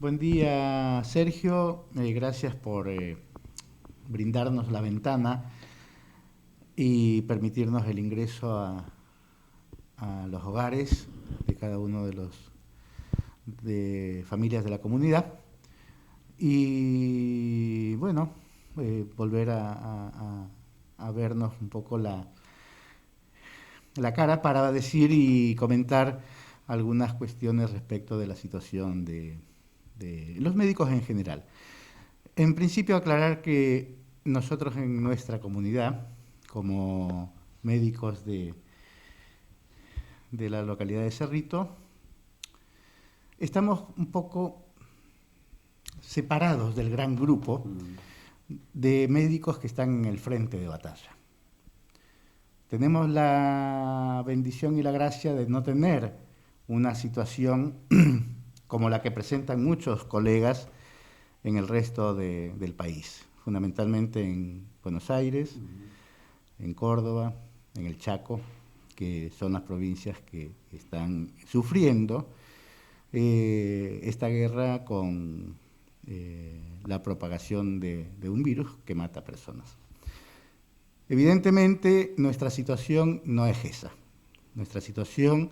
Buen día, Sergio. Gracias por brindarnos la ventana y permitirnos el ingreso a los hogares de cada uno de los de familias de la comunidad. Y bueno, volver a vernos un poco la cara para decir y comentar algunas cuestiones respecto de la situación de los médicos en general. En principio, aclarar que nosotros en nuestra comunidad, como médicos de la localidad de Cerrito, estamos un poco separados del gran grupo de médicos que están en el frente de batalla. Tenemos la bendición y la gracia de no tener una situación como la que presentan muchos colegas en el resto del país, fundamentalmente en Buenos Aires, en Córdoba, en el Chaco, que son las provincias que están sufriendo esta guerra con la propagación de un virus que mata personas. Evidentemente, nuestra situación no es esa. Nuestra situación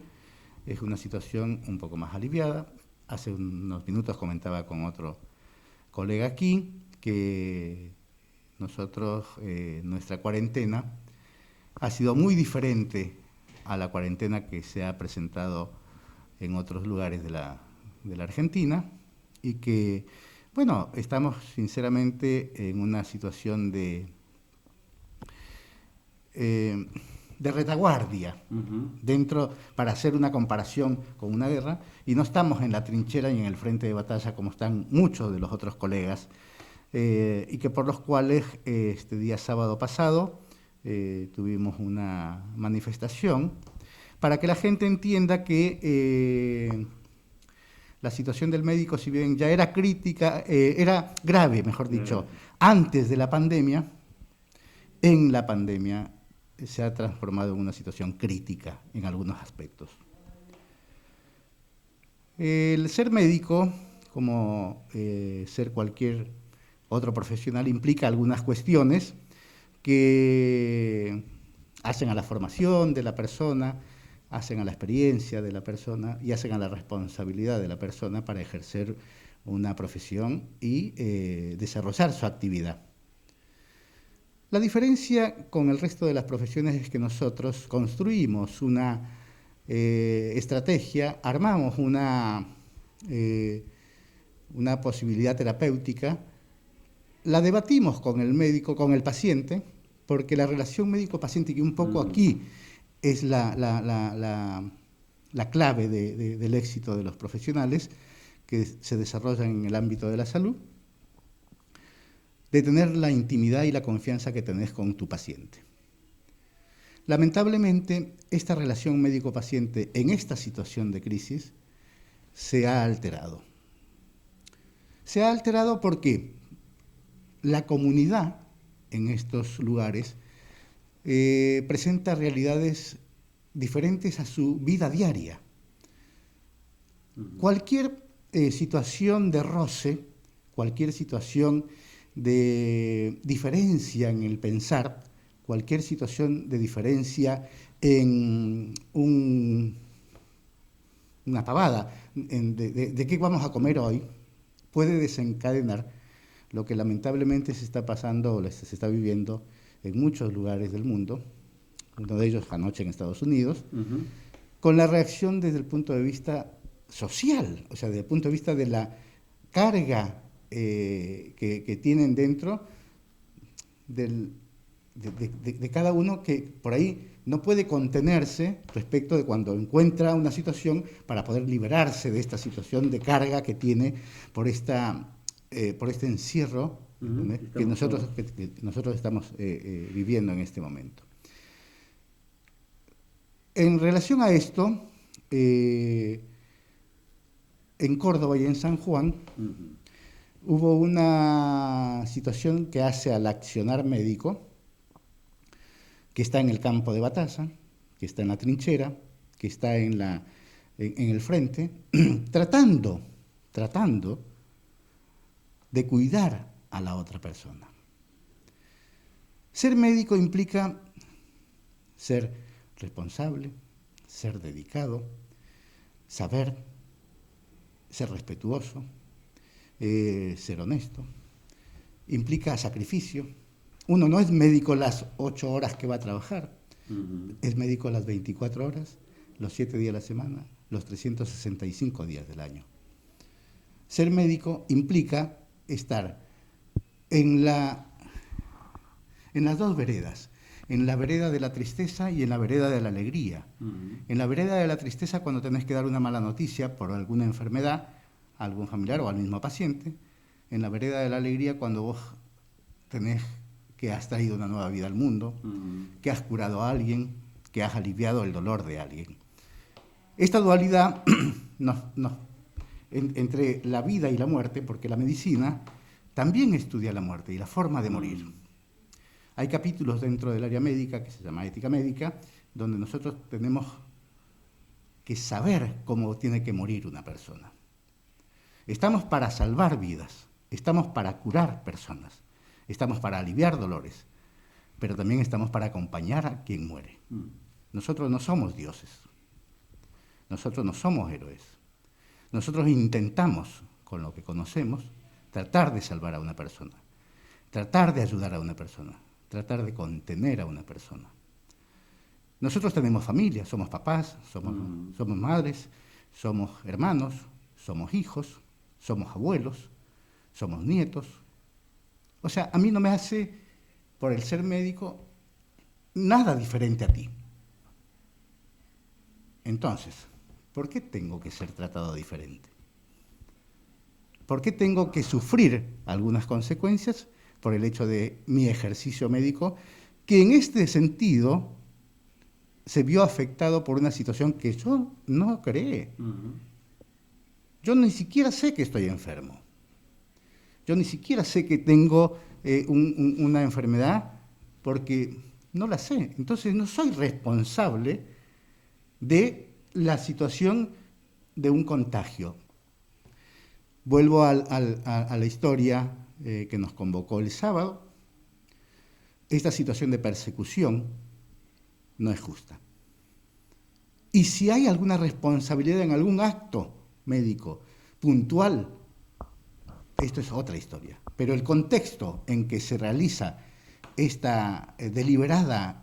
es una situación un poco más aliviada. Hace unos minutos comentaba con otro colega aquí que nosotros, nuestra cuarentena ha sido muy diferente a la cuarentena que se ha presentado en otros lugares de la Argentina y que, bueno, estamos sinceramente en una situación de retaguardia dentro para hacer una comparación con una guerra, y no estamos en la trinchera y en el frente de batalla como están muchos de los otros colegas, y que por los cuales este día sábado pasado tuvimos una manifestación para que la gente entienda que la situación del médico, si bien ya era crítica, era grave, mejor dicho, antes de la pandemia, en la pandemia se ha transformado en una situación crítica en algunos aspectos. El ser médico, como ser cualquier otro profesional, implica algunas cuestiones que hacen a la formación de la persona, hacen a la experiencia de la persona y hacen a la responsabilidad de la persona para ejercer una profesión y desarrollar su actividad. La diferencia con el resto de las profesiones es que nosotros construimos una estrategia, armamos una posibilidad terapéutica, la debatimos con el médico, con el paciente, porque la relación médico-paciente, que un poco aquí es la clave del éxito de los profesionales que se desarrollan en el ámbito de la salud, de tener la intimidad y la confianza que tenés con tu paciente. Lamentablemente, esta relación médico-paciente en esta situación de crisis se ha alterado. Se ha alterado porque la comunidad en estos lugares presenta realidades diferentes a su vida diaria. Cualquier situación de roce, cualquier situación de diferencia en el pensar, cualquier situación de diferencia en una pavada, de qué vamos a comer hoy, puede desencadenar lo que lamentablemente se está pasando o se está viviendo en muchos lugares del mundo, uno de ellos anoche en Estados Unidos, con la reacción desde el punto de vista social, o sea, desde el punto de vista de la carga que tienen dentro de cada uno, que por ahí no puede contenerse respecto de cuando encuentra una situación para poder liberarse de esta situación de carga que tiene por este encierro que nosotros estamos viviendo en este momento. En relación a esto, en Córdoba y en San Juan, hubo una situación que hace al accionar médico, que está en el campo de batalla, que está en la trinchera, que está en el frente, tratando de cuidar a la otra persona. Ser médico implica ser responsable, ser dedicado, saber, ser respetuoso, ser honesto. Implica sacrificio. Uno no es médico las 8 horas que va a trabajar, es médico las 24 horas, los 7 días de la semana, los 365 días del año. Ser médico implica estar en las dos veredas, en la vereda de la tristeza y en la vereda de la alegría. En la vereda de la tristeza cuando tenés que dar una mala noticia por alguna enfermedad a algún familiar o al mismo paciente. En la vereda de la alegría cuando vos tenés que has traído una nueva vida al mundo, que has curado a alguien, que has aliviado el dolor de alguien. Esta dualidad entre la vida y la muerte, porque la medicina también estudia la muerte y la forma de morir. Hay capítulos dentro del área médica, que se llama ética médica, donde nosotros tenemos que saber cómo tiene que morir una persona. Estamos para salvar vidas, estamos para curar personas, estamos para aliviar dolores, pero también estamos para acompañar a quien muere. Nosotros no somos dioses, nosotros no somos héroes. Nosotros intentamos, con lo que conocemos, tratar de salvar a una persona, tratar de ayudar a una persona, tratar de contener a una persona. Nosotros tenemos familia, somos papás, somos madres, somos hermanos, somos hijos, somos abuelos, somos nietos. O sea, a mí no me hace, por el ser médico, nada diferente a ti. Entonces, ¿por qué tengo que ser tratado diferente? ¿Por qué tengo que sufrir algunas consecuencias por el hecho de mi ejercicio médico, que en este sentido se vio afectado por una situación que yo no creé? Yo ni siquiera sé que estoy enfermo. Yo ni siquiera sé que tengo una enfermedad porque no la sé. Entonces no soy responsable de la situación de un contagio. Vuelvo a la historia que nos convocó el sábado. Esta situación de persecución no es justa. Y si hay alguna responsabilidad en algún acto médico puntual, esto es otra historia. Pero el contexto en que se realiza esta deliberada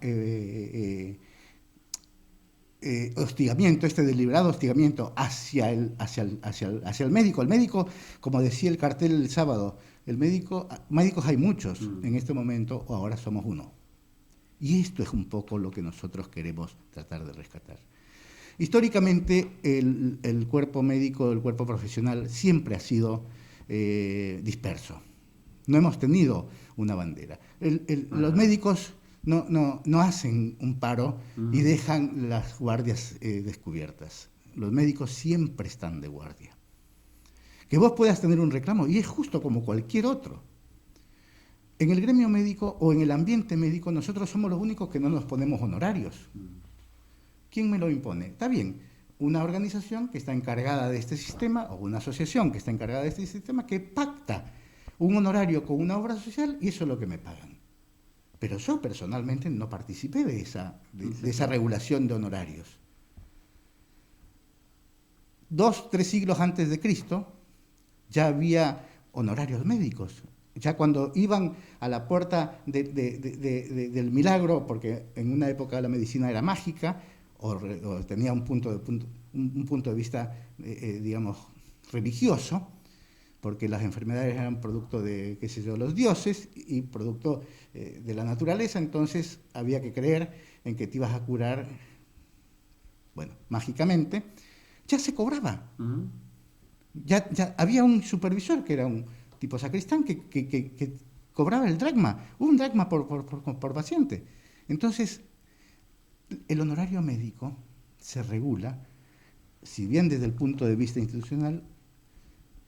hostigamiento, este deliberado hostigamiento hacia el médico. El médico, como decía el cartel el sábado, médicos hay muchos en este momento, o ahora somos uno. Y esto es un poco lo que nosotros queremos tratar de rescatar. Históricamente, el cuerpo médico, el cuerpo profesional, siempre ha sido disperso. No hemos tenido una bandera. Los médicos no hacen un paro y dejan las guardias descubiertas. Los médicos siempre están de guardia. Que vos puedas tener un reclamo, y es justo como cualquier otro. En el gremio médico o en el ambiente médico, nosotros somos los únicos que no nos ponemos honorarios. ¿Quién me lo impone? Está bien, una organización que está encargada de este sistema, o una asociación que está encargada de este sistema, que pacta un honorario con una obra social, y eso es lo que me pagan. Pero yo personalmente no participé de esa regulación de honorarios. 2, 3 siglos antes de Cristo ya había honorarios médicos. Ya cuando iban a la puerta del milagro, porque en una época la medicina era mágica, o tenía un punto de vista, digamos, religioso, porque las enfermedades eran producto de, qué sé yo, los dioses y producto de la naturaleza, entonces había que creer en que te ibas a curar, bueno, mágicamente. Ya se cobraba. Ya había un supervisor que era un tipo sacristán que cobraba el dracma, un dracma por paciente. Entonces, el honorario médico se regula, si bien desde el punto de vista institucional,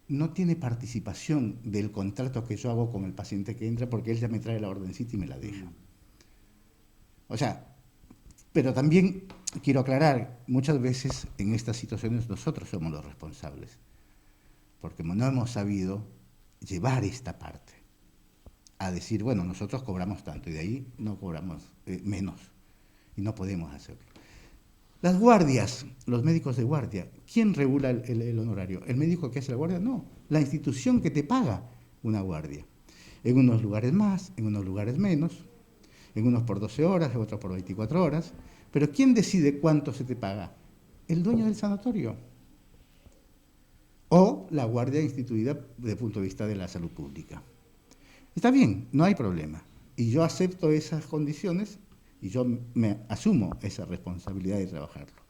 no tiene participación del contrato que yo hago con el paciente que entra, porque él ya me trae la ordencita y me la deja. O sea, pero también quiero aclarar, muchas veces en estas situaciones nosotros somos los responsables, porque no hemos sabido llevar esta parte a decir, bueno, nosotros cobramos tanto y de ahí no cobramos menos y no podemos hacerlo. Las guardias, los médicos de guardia, ¿quién regula el honorario? ¿El médico que hace la guardia? No, la institución que te paga una guardia. En unos lugares más, en unos lugares menos, en unos por 12 horas, en otros por 24 horas. Pero ¿quién decide cuánto se te paga? El dueño del sanatorio. O la guardia instituida desde el punto de vista de la salud pública. Está bien, no hay problema. Y yo acepto esas condiciones y yo me asumo esa responsabilidad de trabajarlo.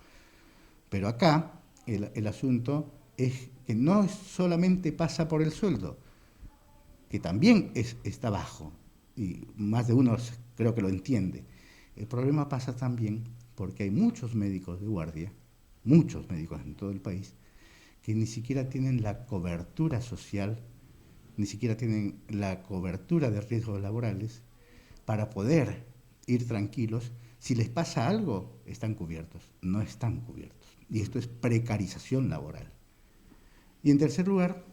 Pero acá el asunto es que no solamente pasa por el sueldo, que también está bajo, y más de uno creo que lo entiende. El problema pasa también porque hay muchos médicos de guardia, muchos médicos en todo el país, que ni siquiera tienen la cobertura social, ni siquiera tienen la cobertura de riesgos laborales para poder ir tranquilos. Si les pasa algo, están cubiertos, no están cubiertos. Y esto es precarización laboral. Y en tercer lugar,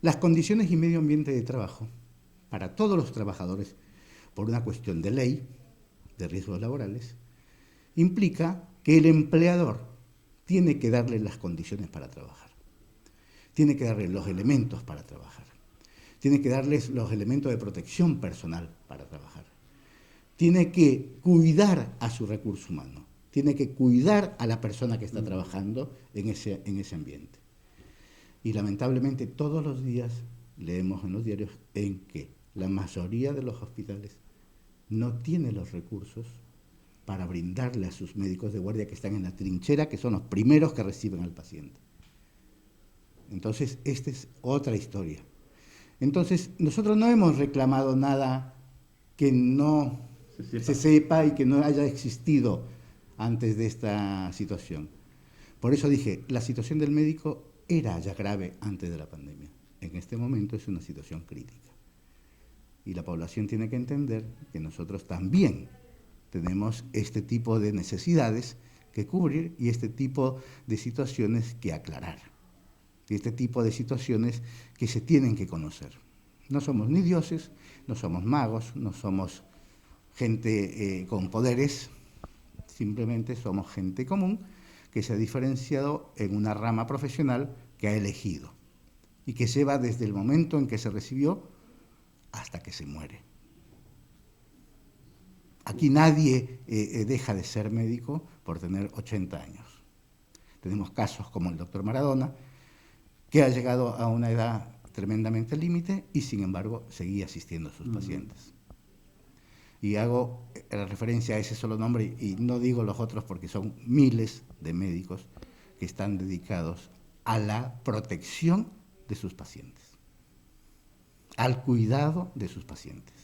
las condiciones y medio ambiente de trabajo para todos los trabajadores, por una cuestión de ley, de riesgos laborales, implica que el empleador tiene que darle las condiciones para trabajar, tiene que darle los elementos para trabajar, tiene que darles los elementos de protección personal para trabajar, tiene que cuidar a su recurso humano, tiene que cuidar a la persona que está trabajando en ese ambiente. Y lamentablemente todos los días leemos en los diarios en que la mayoría de los hospitales no tiene los recursos para brindarle a sus médicos de guardia que están en la trinchera, que son los primeros que reciben al paciente. Entonces, esta es otra historia. Entonces, nosotros no hemos reclamado nada que no se sepa y que no haya existido antes de esta situación. Por eso dije, la situación del médico era ya grave antes de la pandemia. En este momento es una situación crítica. Y la población tiene que entender que nosotros también tenemos este tipo de necesidades que cubrir y este tipo de situaciones que aclarar. Y este tipo de situaciones que se tienen que conocer. No somos ni dioses, no somos magos, no somos gente con poderes, simplemente somos gente común que se ha diferenciado en una rama profesional que ha elegido y que lleva desde el momento en que se recibió hasta que se muere. Aquí nadie deja de ser médico por tener 80 años. Tenemos casos como el doctor Maradona, que ha llegado a una edad tremendamente límite y sin embargo seguía asistiendo a sus pacientes. Y hago referencia a ese solo nombre y no digo los otros porque son miles de médicos que están dedicados a la protección de sus pacientes, al cuidado de sus pacientes.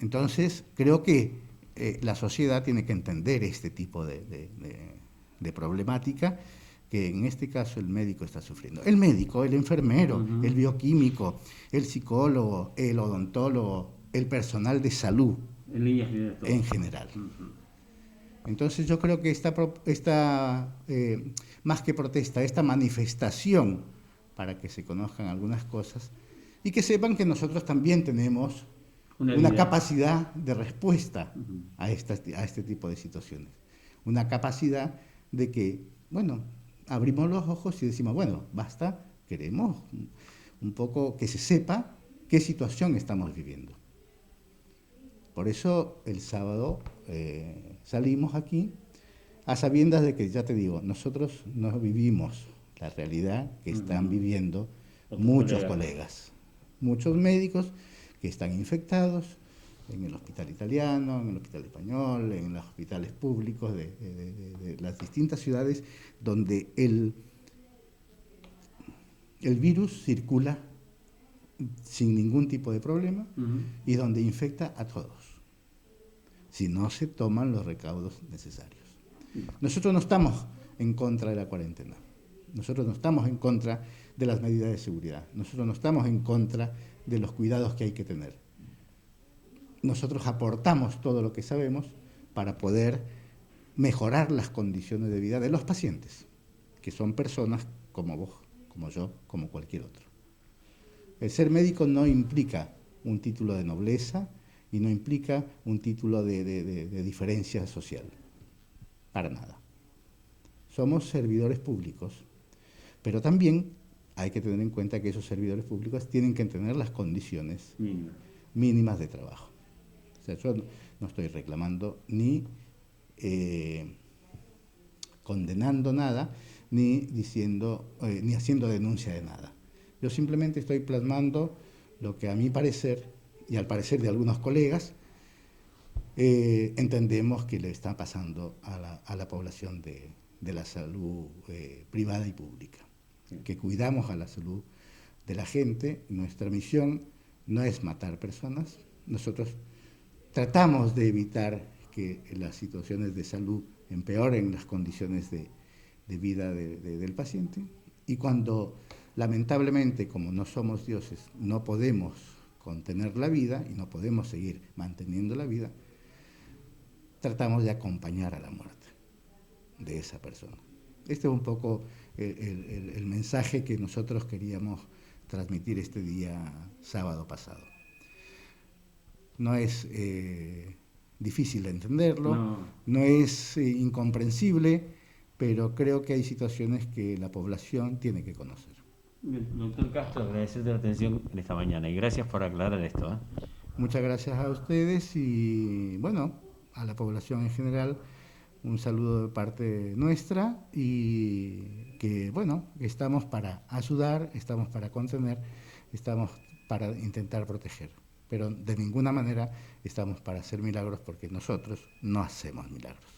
Entonces, creo que la sociedad tiene que entender este tipo de problemática que en este caso el médico está sufriendo. El médico, el enfermero, el bioquímico, el psicólogo, el odontólogo, el personal de salud, en general. Entonces yo creo que esta más que protesta, esta manifestación para que se conozcan algunas cosas y que sepan que nosotros también tenemos una capacidad de respuesta a este tipo de situaciones. Una capacidad de que, bueno, abrimos los ojos y decimos, bueno, basta, queremos un poco que se sepa qué situación estamos viviendo. Por eso el sábado salimos aquí a sabiendas de que, ya te digo, nosotros no vivimos la realidad que están viviendo muchos colegas, muchos médicos que están infectados en el hospital italiano, en el hospital español, en los hospitales públicos de las distintas ciudades donde el virus circula sin ningún tipo de problema y donde infecta a todos, si no se toman los recaudos necesarios. Nosotros no estamos en contra de la cuarentena, nosotros no estamos en contra de las medidas de seguridad, nosotros no estamos en contra de los cuidados que hay que tener. Nosotros aportamos todo lo que sabemos para poder mejorar las condiciones de vida de los pacientes que son personas como vos, como yo, como cualquier otro. El ser médico no implica un título de nobleza y no implica un título de diferencia social, para nada. Somos servidores públicos, pero también hay que tener en cuenta que esos servidores públicos tienen que tener las condiciones mínimas de trabajo. O sea, yo no estoy reclamando ni condenando nada, ni diciendo, ni haciendo denuncia de nada. Yo simplemente estoy plasmando lo que a mi parecer, y al parecer de algunos colegas, entendemos que le está pasando a la población de la salud privada y pública. Que cuidamos a la salud de la gente. Nuestra misión no es matar personas. Nosotros tratamos de evitar que las situaciones de salud empeoren las condiciones de vida del paciente. Y cuando, lamentablemente, como no somos dioses, no podemos contener la vida y no podemos seguir manteniendo la vida, tratamos de acompañar a la muerte de esa persona. Este es un poco el mensaje que nosotros queríamos transmitir este día sábado pasado. No es difícil de entenderlo, no es incomprensible, pero creo que hay situaciones que la población tiene que conocer. Bien, doctor Castro, agradecerte la atención en esta mañana y gracias por aclarar esto. Muchas gracias a ustedes y, bueno, a la población en general, un saludo de parte nuestra y que, bueno, estamos para ayudar, estamos para contener, estamos para intentar proteger, pero de ninguna manera estamos para hacer milagros porque nosotros no hacemos milagros.